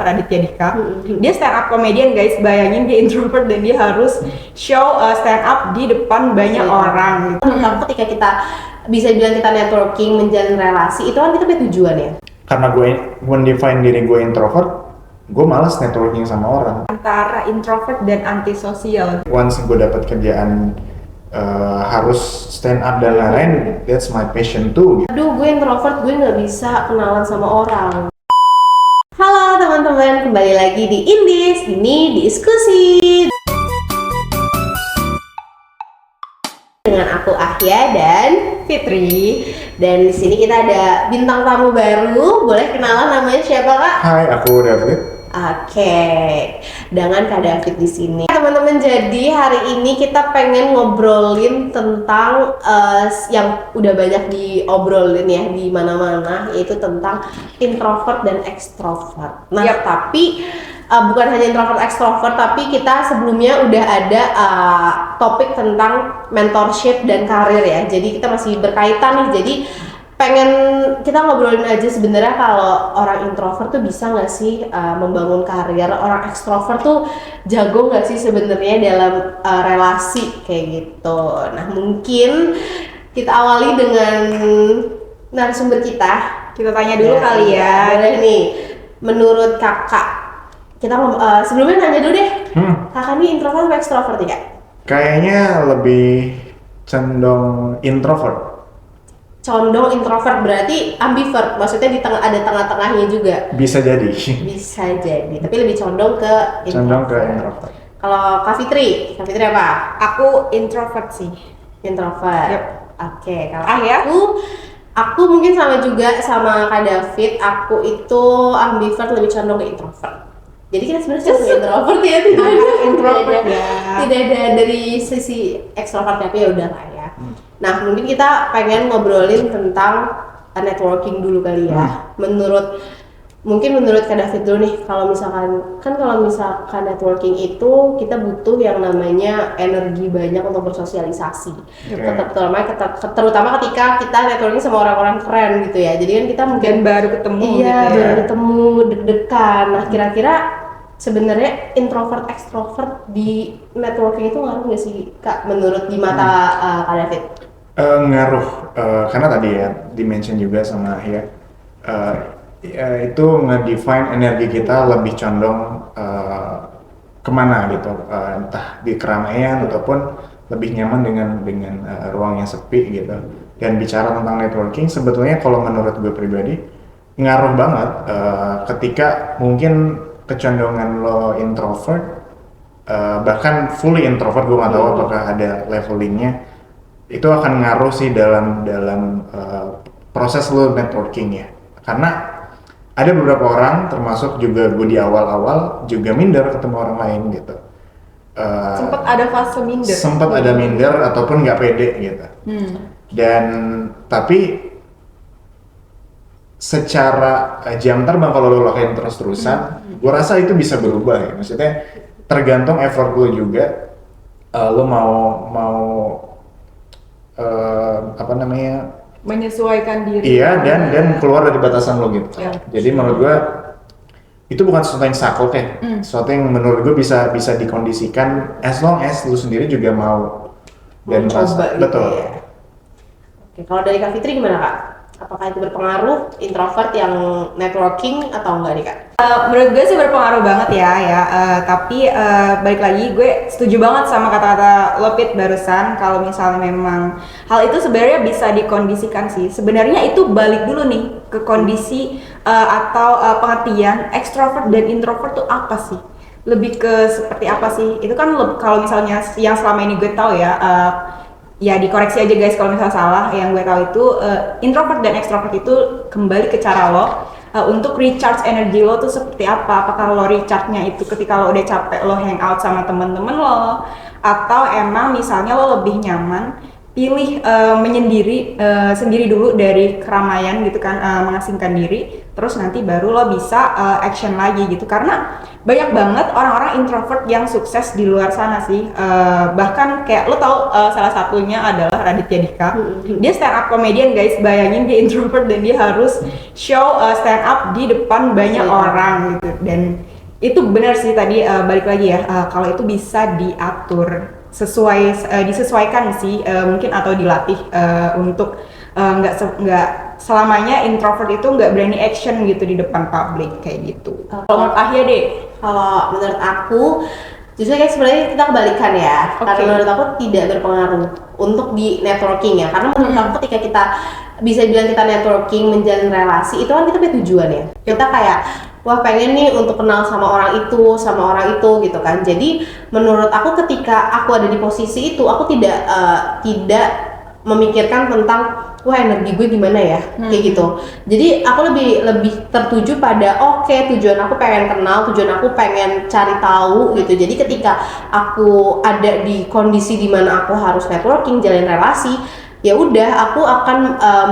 Raditya Dika. Dia stand up comedian guys, bayangin dia introvert dan dia harus show stand up di depan banyak orang. Terutama ketika kita bisa bilang kita networking, menjalin relasi, itu kan kita punya tujuan ya. Karena gue define diri gue introvert, gue malas networking sama orang. Antara introvert dan antisosial. Once gue dapat kerjaan harus stand up dan lain-lain, that's my passion too. Aduh, gue introvert, gue nggak bisa kenalan sama orang. Halo teman-teman, kembali lagi di Indis, ini diskusi dengan aku Ahya dan Fitri. Dan di sini kita ada bintang tamu baru. Boleh kenalan namanya siapa, Kak? Hai, aku David. Oke, dengan Kak David di sini. Teman-teman, jadi hari ini kita pengen ngobrolin tentang yang udah banyak diobrolin ya di mana-mana, yaitu tentang introvert dan extrovert. Nah, tapi bukan hanya introvert extrovert, tapi kita sebelumnya udah ada topik tentang mentorship dan karir ya. Jadi kita masih berkaitan nih. Jadi pengen kita ngobrolin aja sebenarnya kalau orang introvert tuh bisa nggak sih membangun karir, orang ekstrovert tuh jago nggak sih sebenarnya dalam relasi kayak gitu. Nah, mungkin kita awali dengan narasumber kita. Kita tanya dulu kali ya. Boleh nih, menurut kakak, kita sebelumnya nanya dulu deh, kakak ini introvert atau ekstrovert ya, Kak? Kayaknya lebih condong introvert. Condong introvert berarti ambivert, maksudnya di tengah ada tengah-tengahnya juga. Bisa jadi. Bisa jadi, tapi lebih condong ke introvert. Condong ke introvert. Kalau Kak Fitri apa? Aku introvert sih. Introvert. Yep. Oke, kalau ya? aku mungkin sama juga sama Kak David. Aku itu ambivert, lebih condong ke introvert. Jadi kita sebenarnya sama introvert ya, tidak ada dari sisi ekstrovert, tapi ya udah lah ya. Nah, mungkin kita pengen ngobrolin tentang networking dulu kali ya. Menurut Kak David dulu nih, kalau misalkan networking itu kita butuh yang namanya energi banyak untuk bersosialisasi. Terutama ketika kita networking sama orang-orang keren gitu ya. Jadi kan kita mungkin baru ketemu baru ketemu, deg-degan. Nah, kira-kira sebenarnya introvert extrovert di networking itu ngaruh nggak sih, Kak, menurut di mata Kak David? Ngaruh, karena tadi ya dimention juga sama ya, itu nge-define energi kita lebih condong kemana gitu, entah di keramaian ataupun lebih nyaman dengan ruang yang sepi gitu. Dan bicara tentang networking, sebetulnya kalau menurut gue pribadi ngaruh banget ketika mungkin kecondongan lo introvert, bahkan fully introvert, gue nggak tahu apakah ada levelingnya, itu akan ngaruh sih dalam proses lo networking ya. Karena ada beberapa orang, termasuk juga gue di awal-awal juga minder ketemu orang lain gitu. Sempat ada fase minder. Sempat ada minder ataupun nggak pede gitu. Dan tapi secara jam terbang kalau lo lakuin terus-terusan, gue rasa itu bisa berubah ya. Maksudnya tergantung effort lo juga, lo mau menyesuaikan diri. Iya, dan keluar dari batasan lo gitu. Jadi menurut gue itu bukan sesuatu yang saklek ya, sesuatu yang menurut gue bisa dikondisikan as long as lo sendiri juga mau dan merasa gitu, betul ya. Oke, kalau dari Kak Fitri gimana, Kak? Apakah itu berpengaruh introvert yang networking atau enggak nih, Kak? Menurut gue sih berpengaruh banget ya. Tapi balik lagi gue setuju banget sama kata-kata Lopit barusan, kalau misalnya memang hal itu sebenarnya bisa dikondisikan sih. Sebenarnya itu balik dulu nih ke kondisi atau pengertian extrovert dan introvert tuh apa sih? Lebih ke seperti apa sih? Itu kan kalau misalnya yang selama ini gue tahu ya, ya dikoreksi aja guys kalau misalnya salah. Yang gue tahu itu introvert dan extrovert itu kembali ke cara lo untuk recharge energi lo tuh seperti apa. Apakah lo recharge-nya itu ketika lo udah capek lo hangout sama temen-temen lo, atau emang misalnya lo lebih nyaman pilih menyendiri sendiri dulu dari keramaian gitu kan, mengasingkan diri, terus nanti baru lo bisa action lagi gitu. Karena banyak banget orang-orang introvert yang sukses di luar sana sih. Bahkan kayak lo tau salah satunya adalah Raditya Dika. Dia stand up comedian guys, bayangin dia introvert dan dia harus show stand up di depan banyak orang gitu. Dan itu benar sih tadi, balik lagi ya, kalau itu bisa diatur disesuaikan sih, mungkin atau dilatih untuk nggak selamanya introvert itu nggak berani action gitu di depan publik kayak gitu. Kalau menurut Ahya deh, Kalau menurut aku, justru kayak sebenarnya kita kebalikan ya. Karena menurut aku tidak berpengaruh untuk di networking ya. Karena menurut aku ketika kita bisa bilang kita networking, menjalin relasi, itu kan kita punya tujuan ya. Kita kayak wah pengen nih untuk kenal sama orang itu gitu kan. Jadi menurut aku ketika aku ada di posisi itu, aku tidak memikirkan tentang wah energi gue gimana ya, kayak gitu. Jadi aku lebih tertuju pada oke, tujuan aku pengen kenal, tujuan aku pengen cari tahu gitu. Jadi ketika aku ada di kondisi dimana aku harus networking, jalin relasi, ya udah aku akan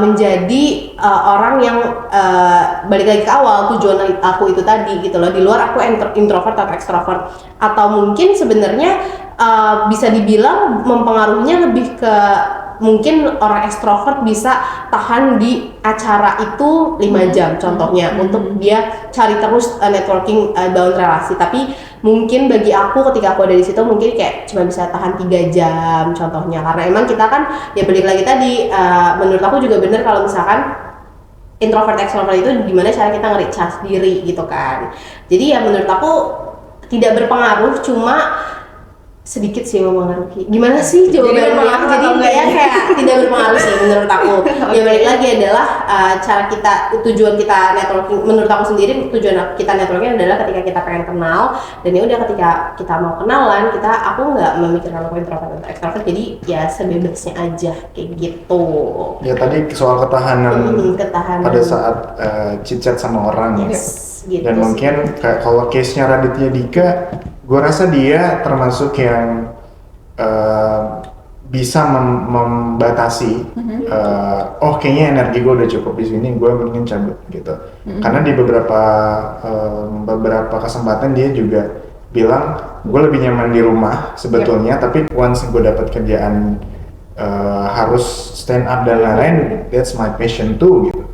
menjadi orang yang balik lagi ke awal, tujuan aku itu tadi gitu loh. Di luar aku introvert atau extrovert, atau mungkin sebenarnya bisa dibilang mempengaruhinya lebih ke mungkin orang ekstrovert bisa tahan di acara itu 5 jam contohnya, untuk dia cari terus networking, bangun relasi. Tapi mungkin bagi aku ketika aku ada di situ mungkin kayak cuma bisa tahan 3 jam contohnya, karena emang kita kan ya balik lagi tadi, menurut aku juga bener kalau misalkan introvert extrovert itu gimana cara kita nge-recharge diri gitu kan. Jadi ya menurut aku tidak berpengaruh, cuma sedikit sih mempengaruhi. Gimana sih jawabannya? Jadi kayak tidak berpengaruh sih menurut aku. Ya balik lagi adalah cara kita, tujuan kita networking. Menurut aku sendiri tujuan kita networking adalah ketika kita pengen kenal, dan ya udah ketika kita mau kenalan, aku nggak memikirkan aku introvert atau extrovert. Jadi ya sebebasnya aja kayak gitu. Ya tadi soal ketahanan pada saat chit-chat sama orang ya. Gitu dan sih. mungkin kayak kalau case-nya Raditya Dika, gue rasa dia termasuk yang bisa membatasi, oh kayaknya energi gue udah cukup di sini, gue mendingin cabut gitu. Karena di beberapa kesempatan dia juga bilang gue lebih nyaman di rumah sebetulnya, tapi once gue dapat kerjaan harus stand up dan lain-lain, that's my passion too gitu.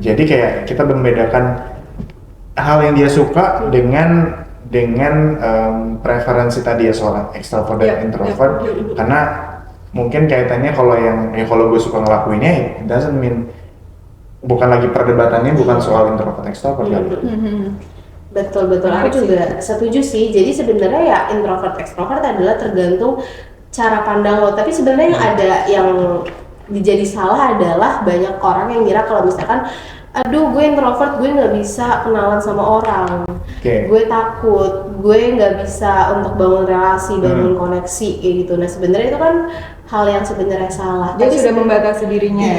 Jadi kayak kita membedakan hal yang dia suka dengan preferensi tadi ya soal extrovert dan introvert. Karena mungkin kaitannya kalau gue suka ngelakuinnya, it doesn't mean, bukan lagi perdebatannya bukan soal introvert extrovert kan. Betul, aku juga setuju sih. Jadi sebenarnya ya introvert extrovert adalah tergantung cara pandang lo. Tapi sebenarnya yang ada yang jadi salah adalah banyak orang yang ngira kalau misalkan aduh gue introvert, gue nggak bisa kenalan sama orang, gue takut, gue nggak bisa untuk bangun relasi, bangun koneksi kayak gitu. Nah sebenarnya itu kan hal yang sebenarnya salah. Dia sudah membatasi dirinya.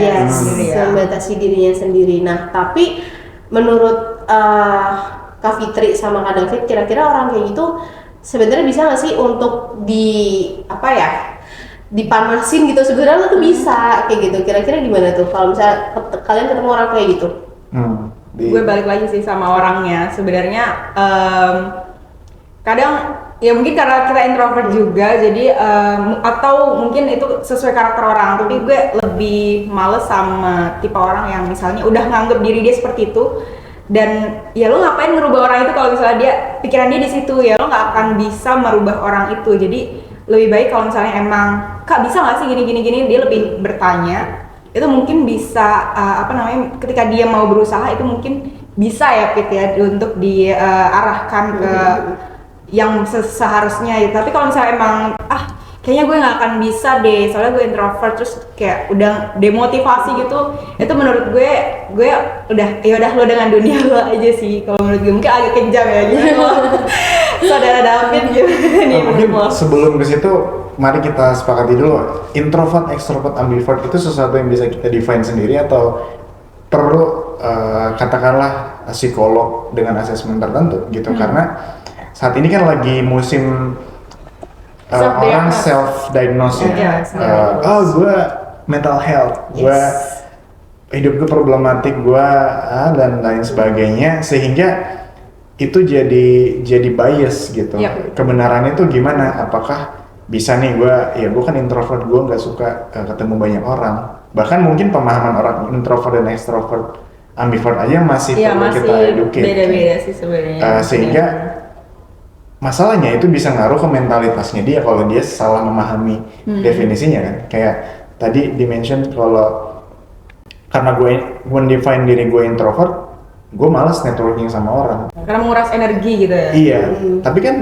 Membatasi dirinya sendiri. Nah tapi menurut Kak Fitri sama Kak David, kira-kira orang kayak gitu sebenarnya bisa nggak sih untuk dipanasin gitu? Sebenarnya lo tuh bisa kayak gitu. Kira-kira gimana tuh kalau misalnya kalian ketemu orang kayak gitu? Gue balik lagi sih sama orangnya. Sebenarnya kadang ya mungkin karena kita introvert juga, jadi atau mungkin itu sesuai karakter orang. Tapi gue lebih males sama tipe orang yang misalnya udah nganggep diri dia seperti itu, dan ya lo ngapain ngerubah orang itu kalau misalnya dia pikiran dia di situ, ya lo nggak akan bisa merubah orang itu. Jadi lebih baik kalau misalnya emang Kak bisa nggak sih gini, dia lebih bertanya. Itu mungkin bisa ketika dia mau berusaha itu mungkin bisa ya Pit ya, untuk diarahkan ke yang seharusnya ya. Tapi kalau misalnya emang kayaknya gue nggak akan bisa deh soalnya gue introvert, terus kayak udah demotivasi gitu, itu menurut gue udah lo dengan dunia lo aja sih. Kalau menurut gue mungkin agak kejam ya gitu. Saudara David gitu. Mungkin sebelum ke situ, mari kita sepakati dulu, introvert, extrovert, ambivert itu sesuatu yang bisa kita define sendiri atau perlu katakanlah psikolog dengan asesmen tertentu gitu. Karena saat ini kan lagi musim orang Self-diagnose. self diagnose ya. Iya, self-diagnose. Oh gue mental health, gue hidup gue problematik, gue dan lain sebagainya, sehingga itu jadi bias gitu. Yep. Kebenarannya itu gimana? Apakah bisa nih gue kan introvert, gue nggak suka ketemu banyak orang. Bahkan mungkin pemahaman orang introvert dan extrovert, ambivert aja masih Iya, perlu masih kita educate. beda-beda sih sebenarnya. Sehingga masalahnya itu bisa ngaruh ke mentalitasnya dia kalau dia salah memahami definisinya kan. Kayak tadi dimention kalau karena gue define diri gue introvert, gue malas networking sama orang. Karena menguras energi gitu ya. Iya, tapi kan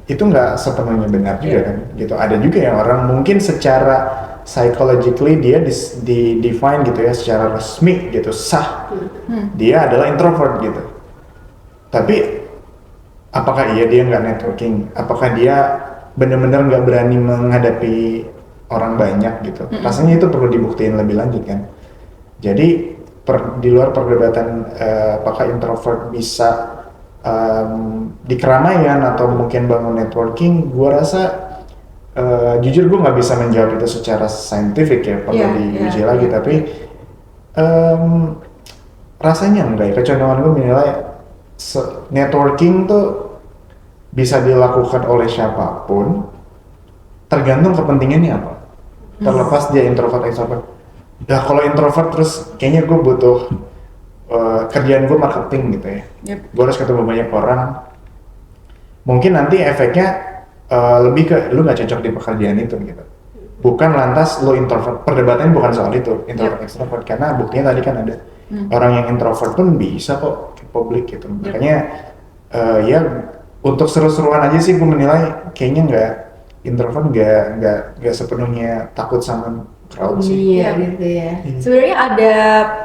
itu nggak sepenuhnya benar juga kan. Gitu. Ada juga yang orang mungkin secara psychologically dia di define gitu ya, secara resmi gitu, sah. Dia adalah introvert gitu. Tapi apakah dia nggak networking? Apakah dia benar-benar nggak berani menghadapi orang banyak gitu? Rasanya itu perlu dibuktiin lebih lanjut kan. Jadi di luar perdebatan apakah introvert bisa di keramaian atau mungkin bangun networking, gue rasa jujur gue nggak bisa menjawab itu secara saintifik ya, perlu diuji lagi. Tapi rasanya enggak ya, kecenderungan gue menilai networking tuh bisa dilakukan oleh siapapun, tergantung kepentingannya apa. Terlepas dia introvert extrovert. Nah kalau introvert terus kayaknya gue butuh kerjaan gue marketing gitu ya. Gue harus ketemu banyak orang. Mungkin nanti efeknya lebih ke lu nggak cocok di pekerjaan itu gitu. Bukan lantas lu introvert. Perdebatannya bukan soal itu introvert extrovert, karena buktinya tadi kan ada orang yang introvert pun bisa kok ke publik gitu. Makanya ya untuk seru-seruan aja sih gue menilai kayaknya nggak introvert nggak sepenuhnya takut sama crowd sih. Iya gitu ya. Sebenarnya ada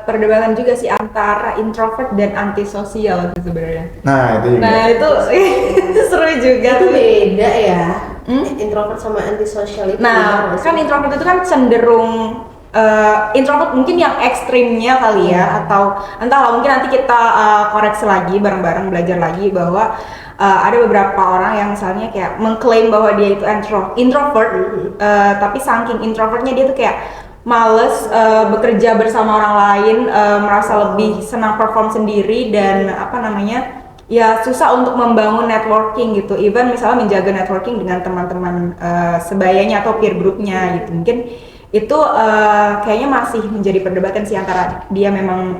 perdebatan juga sih antara introvert dan antisosial sih sebenarnya. Nah itu juga. Nah itu seru juga. Itu beda ya. Introvert sama antisosial itu. Nah beda, kan introvert itu kan cenderung introvert mungkin yang ekstrimnya kali ya, atau entahlah mungkin nanti kita koreksi lagi bareng-bareng, belajar lagi bahwa ada beberapa orang yang misalnya kayak mengklaim bahwa dia itu introvert, tapi saking introvertnya dia tuh kayak males bekerja bersama orang lain, merasa lebih senang perform sendiri dan ya susah untuk membangun networking gitu. Even misalnya menjaga networking dengan teman-teman sebayanya atau peer groupnya gitu. Mungkin itu kayaknya masih menjadi perdebatan sih antara dia memang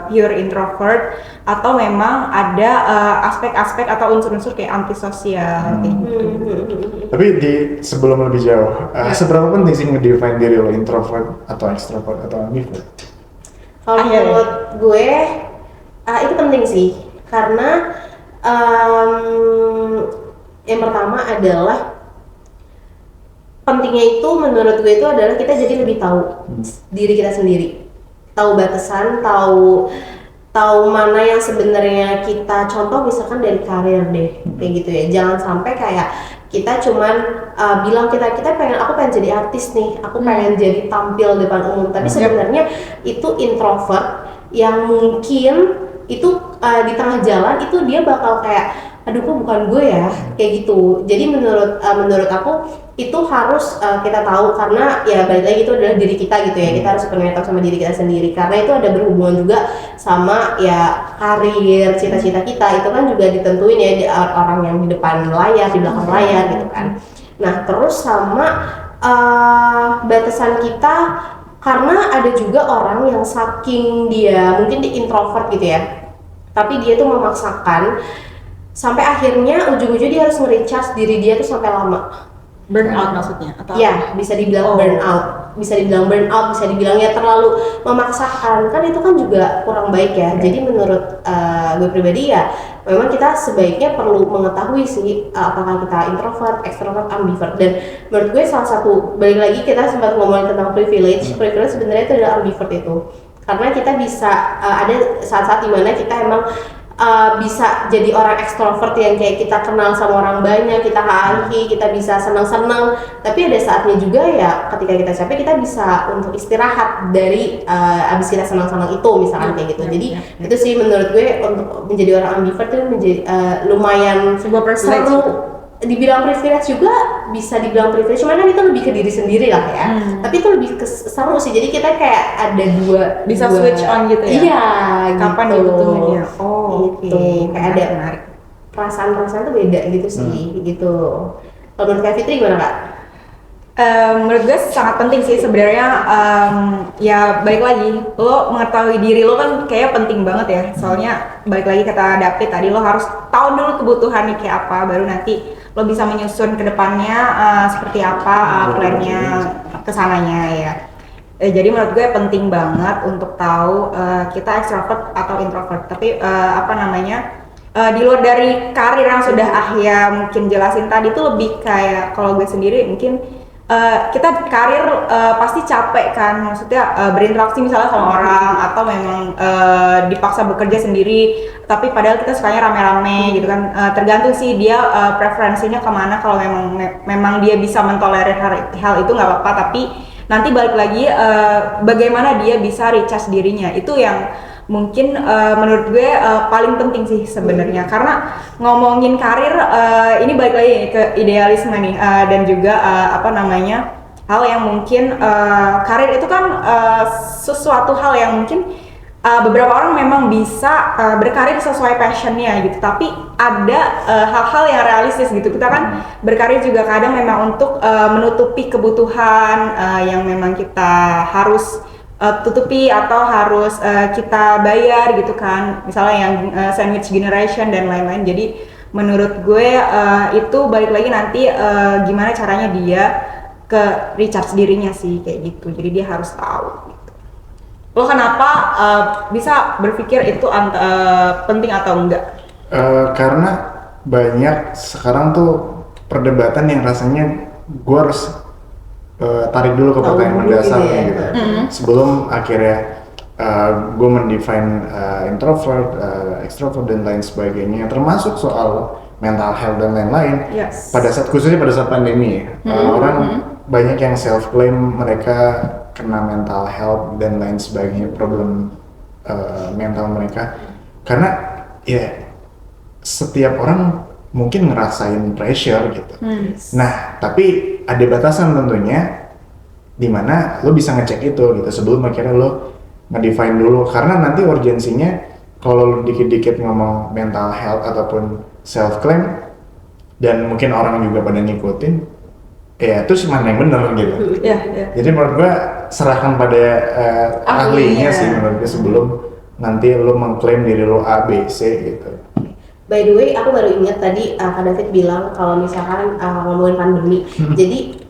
pure introvert atau memang ada aspek-aspek atau unsur-unsur kayak antisosial kayak gitu. Tapi sebelum lebih jauh, seberapa penting sih ngedefine diri lo introvert atau extrovert atau ambivert? Kalau menurut gue itu penting sih, karena yang pertama adalah pentingnya itu menurut gue itu adalah kita jadi lebih tahu diri kita sendiri, tahu batasan, tahu mana yang sebenarnya kita, contoh misalkan dari karir deh kayak gitu ya. Jangan sampai kayak kita cuman bilang aku pengen jadi artis nih, aku pengen jadi tampil depan umum, tapi sebenarnya itu introvert yang mungkin itu di tengah jalan itu dia bakal kayak aduh kok bukan gue ya, kayak gitu. Jadi menurut aku itu harus kita tahu, karena ya balik lagi itu adalah diri kita gitu ya. Kita harus connect sama diri kita sendiri, karena itu ada berhubungan juga sama ya karir, cita-cita kita itu kan juga ditentuin ya di orang yang di depan layar, di belakang layar gitu kan. Nah terus sama batasan kita, karena ada juga orang yang saking dia mungkin di introvert gitu ya, tapi dia tuh memaksakan sampai akhirnya ujung-ujung dia harus nge-recharge diri dia tuh sampai lama. Burnout maksudnya? Atau ya bisa dibilang burnout, bisa dibilang ya terlalu memaksakan, kan itu kan juga kurang baik ya. Jadi menurut gue pribadi ya memang kita sebaiknya perlu mengetahui sih apakah kita introvert, extrovert, ambivert. Dan menurut gue salah satu, balik lagi kita sempat ngomongin tentang privilege sebenarnya itu adalah ambivert itu, karena kita bisa ada saat-saat dimana kita emang bisa jadi orang ekstrovert yang kayak kita kenal sama orang banyak, kita hahi, kita bisa senang-senang. Tapi ada saatnya juga ya ketika kita capek kita bisa untuk istirahat dari abis kita senang-senang itu misalkan kayak gitu. Jadi itu sih menurut gue untuk menjadi orang ambivert itu menjadi lumayan sebuah privilege. seru. dibilang privilege juga bisa dibilang privilege, cuman kan itu lebih ke diri sendiri lah ya. Tapi itu lebih ke seru sih, jadi kita kayak ada bisa switch on gitu ya? Iya, kapan gitu. dibutuhin ya? Oh gitu. oke. Kayak ada Menarik. perasaan-perasaan tuh beda gitu sih, gitu. Kalau menurut Kak Fitri gimana Kak? Menurut gue sangat penting sih sebenarnya. Ya balik lagi, lo mengetahui diri lo kan kayak penting banget ya, soalnya balik lagi kata David tadi, lo harus tahu dulu kebutuhannya kayak apa, baru nanti lo bisa menyusun ke depannya seperti apa plannya kesananya ya. Jadi menurut gue penting banget untuk tahu kita extrovert atau introvert. Tapi apa namanya, di luar dari karir yang sudah Ahya mungkin jelasin tadi, itu lebih kayak kalau gue sendiri mungkin kita karir pasti capek kan, maksudnya berinteraksi misalnya sama orang, atau memang dipaksa bekerja sendiri, tapi padahal kita sukanya rame-rame gitu kan. Tergantung sih dia preferensinya kemana. Kalau memang dia bisa mentolerir hal itu nggak apa-apa, tapi nanti balik lagi bagaimana dia bisa recharge dirinya, itu yang mungkin menurut gue paling penting sih sebenarnya. Karena ngomongin karir ini balik lagi ke idealisme nih, dan juga apa namanya, hal yang mungkin karir itu kan sesuatu hal yang mungkin beberapa orang memang bisa berkarir sesuai passionnya gitu, tapi ada hal-hal yang realistis gitu. Kita kan berkarir juga kadang memang untuk menutupi kebutuhan yang memang kita harus tutupi atau harus kita bayar gitu kan, misalnya yang sandwich generation dan lain-lain. Jadi menurut gue itu balik lagi nanti gimana caranya dia ke recharge dirinya sih, kayak gitu. Jadi dia harus tahu gitu. Lo kenapa bisa berpikir itu penting atau enggak? Karena banyak sekarang tuh perdebatan yang rasanya gue harus tarik dulu ke pertanyaan mendasar gitu. Sebelum akhirnya gue mendefine introvert, extrovert dan lain sebagainya, termasuk soal mental health dan lain-lain. Yes. Khususnya pada saat pandemi ya, orang banyak yang self claim mereka kena mental health dan lain sebagainya, problem mental mereka, karena ya setiap orang mungkin ngerasain pressure gitu. Nah, tapi ada batasan tentunya di mana lo bisa ngecek itu gitu sebelum akhirnya lo ngedefine dulu, karena nanti urgensinya kalau lo dikit-dikit ngomong mental health ataupun self claim dan mungkin orang juga pada ngikutin, ya terus mana yang benar gitu. Jadi menurut gua serahkan pada ahlinya sih menurut gue, sebelum nanti lo mengklaim diri lo A, B, C gitu. By the way, aku baru ingat tadi Kak David bilang kalau misalkan ngomongin pandemi. Jadi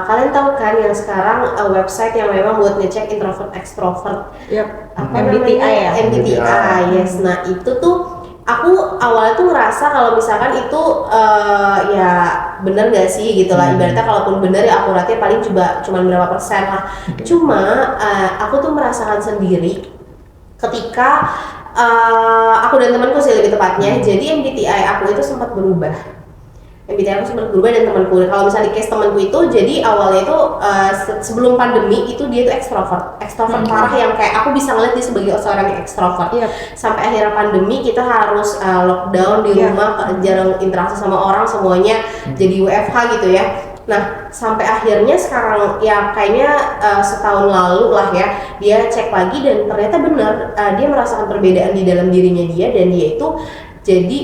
kalian tahu kan yang sekarang website yang memang buat ngecek introvert extrovert. Apa MBTI namanya? ya? MBTI, yes. Nah itu tuh aku awalnya tuh ngerasa kalau misalkan itu ya bener gak sih gitu lah. Ibaratnya kalaupun bener ya akuratnya paling cuma berapa persen lah. Cuma aku tuh merasakan sendiri ketika aku dan temanku sih lebih tepatnya. Jadi MBTI aku itu sempat berubah. MBTI aku sempat berubah dan temanku. Kalau misalnya di case temanku itu, jadi awalnya itu sebelum pandemi itu dia tuh ekstrovert parah, yang kayak aku bisa ngeliat dia sebagai seorang yang ekstrovert. Sampai akhirnya pandemi kita harus lockdown di rumah, jarang interaksi sama orang, semuanya jadi WFH gitu ya. Nah, sampai akhirnya sekarang ya kayaknya setahun lalu lah ya, dia cek lagi dan ternyata benar dia merasakan perbedaan di dalam dirinya dia, dan dia itu jadi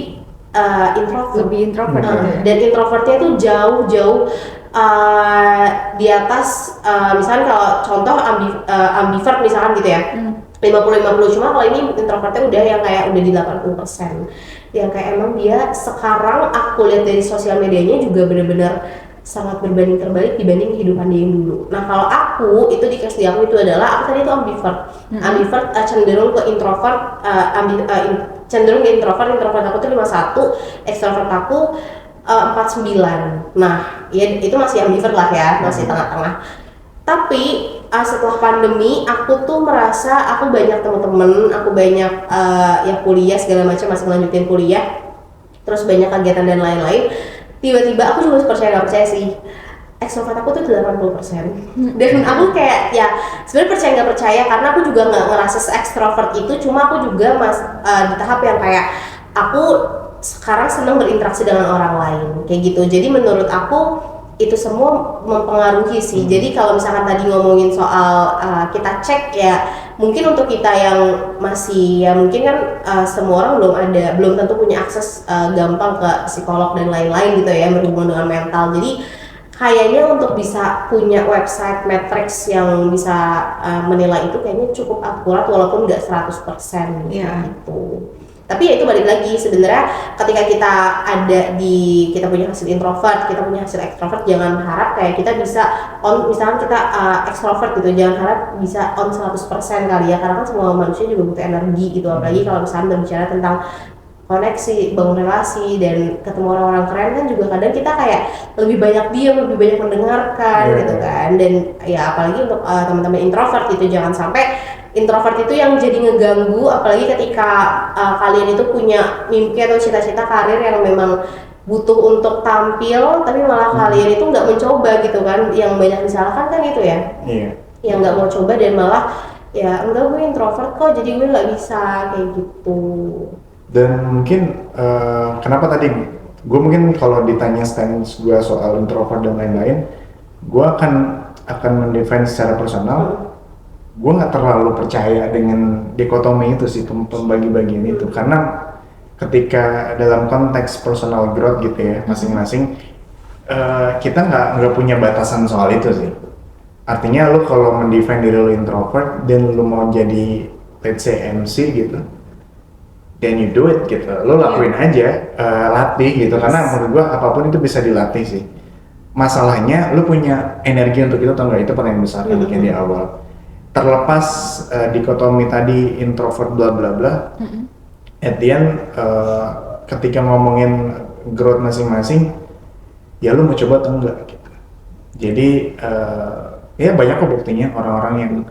introvert. Lebih introvert Dan introvertnya itu jauh-jauh di atas misalkan kalau contoh ambivert misalkan gitu ya, 50-50. Cuma kalau ini introvertnya udah yang kayak udah di 80%, yang kayak emang dia sekarang aku lihat dari sosial medianya juga benar-benar sangat berbanding terbalik dibanding kehidupan dia yang dulu. Nah kalau aku itu di case di aku itu adalah aku tadi itu ambivert, cenderung ke introvert, cenderung ke introvert aku tuh 51, ekstrovert aku 49. Nah ya itu masih ambivert lah ya, masih tengah-tengah. Tapi setelah pandemi aku tuh merasa aku banyak teman-teman, aku banyak ya kuliah segala macam, masih melanjutin kuliah, terus banyak kegiatan dan lain-lain. Tiba-tiba aku juga nggak percaya sih, ekstrovert aku tuh 80%. Dan aku kayak ya sebenarnya percaya nggak percaya, karena aku juga nggak ngerasa se-ekstrovert itu. Cuma aku juga di tahap yang kayak aku sekarang senang berinteraksi dengan orang lain kayak gitu. Jadi menurut aku itu semua mempengaruhi sih. Jadi kalau misalkan tadi ngomongin soal kita cek ya, mungkin untuk kita yang masih ya mungkin kan semua orang belum tentu punya akses gampang ke psikolog dan lain-lain gitu ya, berhubungan dengan mental. Jadi kayaknya untuk bisa punya website matrix yang bisa menilai itu kayaknya cukup akurat walaupun nggak 100% gitu. Tapi ya itu balik lagi sebenarnya ketika kita kita punya hasil introvert, kita punya hasil extrovert, jangan harap kayak kita bisa misalkan kita extrovert gitu, jangan harap bisa on 100% kali ya, karena kan semua manusia juga butuh energi gitu, apalagi kalau misalnya berbicara tentang koneksi, bangun relasi, dan ketemu orang-orang keren kan juga kadang kita kayak lebih banyak diam, lebih banyak mendengarkan gitu kan. Dan ya apalagi untuk teman-teman introvert gitu, jangan sampai introvert itu yang jadi ngeganggu, apalagi ketika kalian itu punya mimpi atau cita-cita karir yang memang butuh untuk tampil, tapi malah kalian itu nggak mencoba gitu kan. Yang banyak disalahkan kan itu ya, yang nggak mau coba dan malah ya enggak, gue introvert kok jadi gue nggak bisa kayak gitu. Dan mungkin kenapa tadi gue mungkin kalau ditanya stance gue soal introvert dan lain-lain, gue akan mendefine secara personal. Gue nggak terlalu percaya dengan dikotomi itu sih, pembagi-bagian itu, karena ketika dalam konteks personal growth gitu ya masing-masing, kita nggak punya batasan soal itu sih. Artinya lu kalau mendefine diri lu introvert dan lu mau jadi let's say MC gitu, then you do it gitu, lu lakuin aja, latih gitu, karena menurut gue apapun itu bisa dilatih sih. Masalahnya lu punya energi untuk itu atau enggak, itu paling besar kayak di awal. Terlepas dikotomi tadi introvert bla bla bla, at the end ketika ngomongin growth masing-masing, ya lu mau coba atau enggak gitu. Jadi ya banyak kok buktinya orang-orang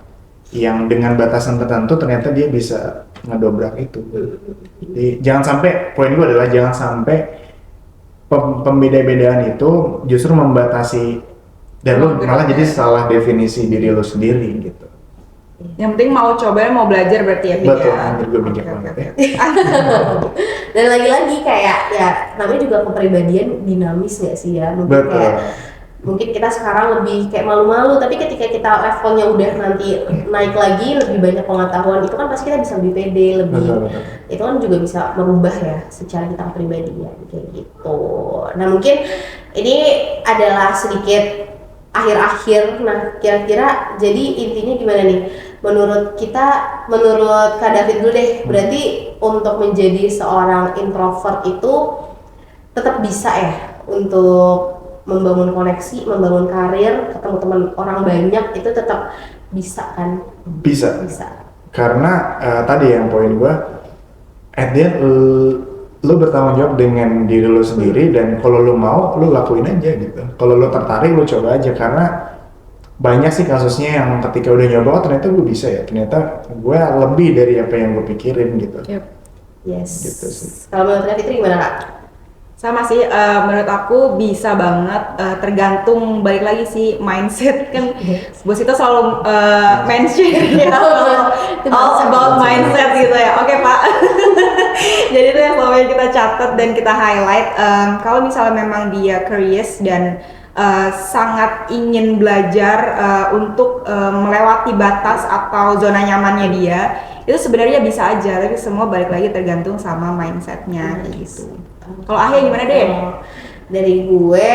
yang dengan batasan tertentu ternyata dia bisa ngedobrak itu. Jadi jangan sampai, poin gue adalah jangan sampai pembeda-bedaan itu justru membatasi dan lu malah jadi salah definisi diri lu sendiri gitu. Yang penting mau coba, mau belajar berarti ya. Betul, anjir gue bijak banget ya. Dan lagi-lagi kayak ya namanya juga kepribadian dinamis gak sih ya? Mungkin kita sekarang lebih kayak malu-malu, tapi ketika kita levelnya udah nanti naik lagi, lebih banyak pengetahuan, itu kan pasti kita bisa lebih pede, betul. Itu kan juga bisa merubah ya secara kita kepribadian kayak gitu. Nah mungkin ini adalah sedikit akhir-akhir. Nah kira-kira jadi intinya gimana nih? Menurut Kak David dulu deh, berarti untuk menjadi seorang introvert itu tetap bisa ya untuk membangun koneksi, membangun karir, ketemu teman orang banyak, itu tetap bisa kan? Bisa. Karena tadi yang poin gue, at the end lu bertanggung jawab dengan diri lu sendiri, dan kalau lu mau, lu lakuin aja gitu. Kalau lu tertarik, lu coba aja, karena banyak sih kasusnya yang ketika udah nyoba, oh ternyata gue bisa ya, ternyata gue lebih dari apa yang gue pikirin gitu. Yes. Gitu sih. Kalau menurut Kak Fitri gimana Kak? Sama sih, menurut aku bisa banget, tergantung balik lagi sih mindset kan. Bos itu selalu mention ya, all about mindset gitu ya. Oke Pak. Jadi itu yang selalu kita catat dan kita highlight. Kalau misalnya memang dia curious dan sangat ingin belajar untuk melewati batas atau zona nyamannya dia, itu sebenarnya bisa aja, tapi semua balik lagi tergantung sama mindsetnya gitu. Kalau Ahya gimana deh? Dari gue,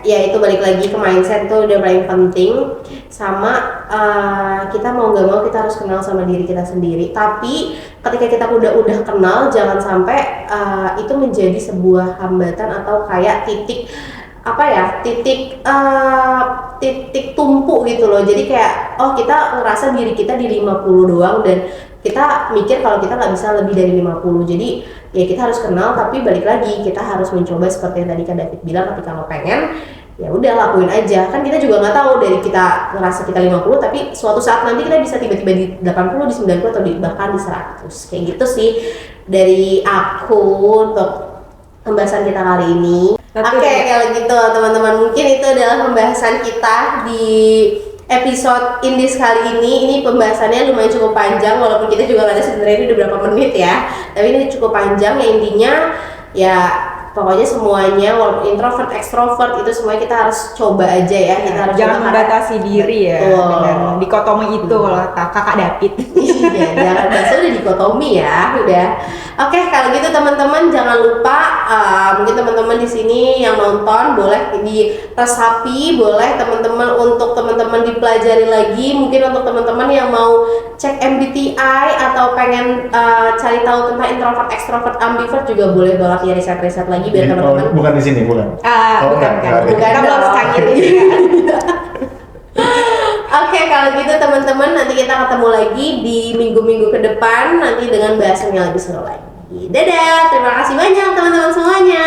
ya itu balik lagi ke mindset, itu udah paling penting. Sama kita mau gak mau kita harus kenal sama diri kita sendiri. Tapi ketika kita udah kenal, jangan sampai itu menjadi sebuah hambatan atau kayak titik tumpu gitu loh. Jadi kayak kita ngerasa diri kita di 50 doang dan kita mikir kalau kita nggak bisa lebih dari 50. Jadi ya kita harus kenal, tapi balik lagi kita harus mencoba seperti yang tadi Kak David bilang, ketika lo pengen ya udah lakuin aja. Kan kita juga nggak tahu dari kita ngerasa kita 50, tapi suatu saat nanti kita bisa tiba-tiba di 80, di 90 atau bahkan di 100. Kayak gitu sih dari aku untuk pembahasan kita kali ini. Oke, kalau gitu teman-teman, mungkin itu adalah pembahasan kita di episode Indis kali ini. Ini pembahasannya lumayan cukup panjang, walaupun kita juga nggak tahu sebenarnya ini udah berapa menit ya. Tapi ini cukup panjang, ya intinya ya pokoknya semuanya walaupun introvert, extrovert itu semuanya kita harus coba aja ya. Kita harus jangan coba membatasi diri ya Betul. dengan dikotomi itu kalau kakak David. Iya, jangan bahasa udah dikotomi ya, udah. Oke, kalau gitu teman-teman jangan lupa mungkin teman-teman di sini yang nonton boleh diresapi, boleh teman-teman untuk teman-teman dipelajari lagi, mungkin untuk teman-teman yang mau cek MBTI atau pengen cari tahu tentang introvert, extrovert, ambivert juga boleh banget ya riset-riset lagi biar teman-teman. Bukan di sini, bukan. Bukan kan, bukan kita belum dong. secanggih itu. Oke, kalau gitu teman-teman nanti kita ketemu lagi di minggu-minggu ke depan nanti dengan bahasan yang lebih seru lagi. Dadah, terima kasih banyak teman-teman semuanya.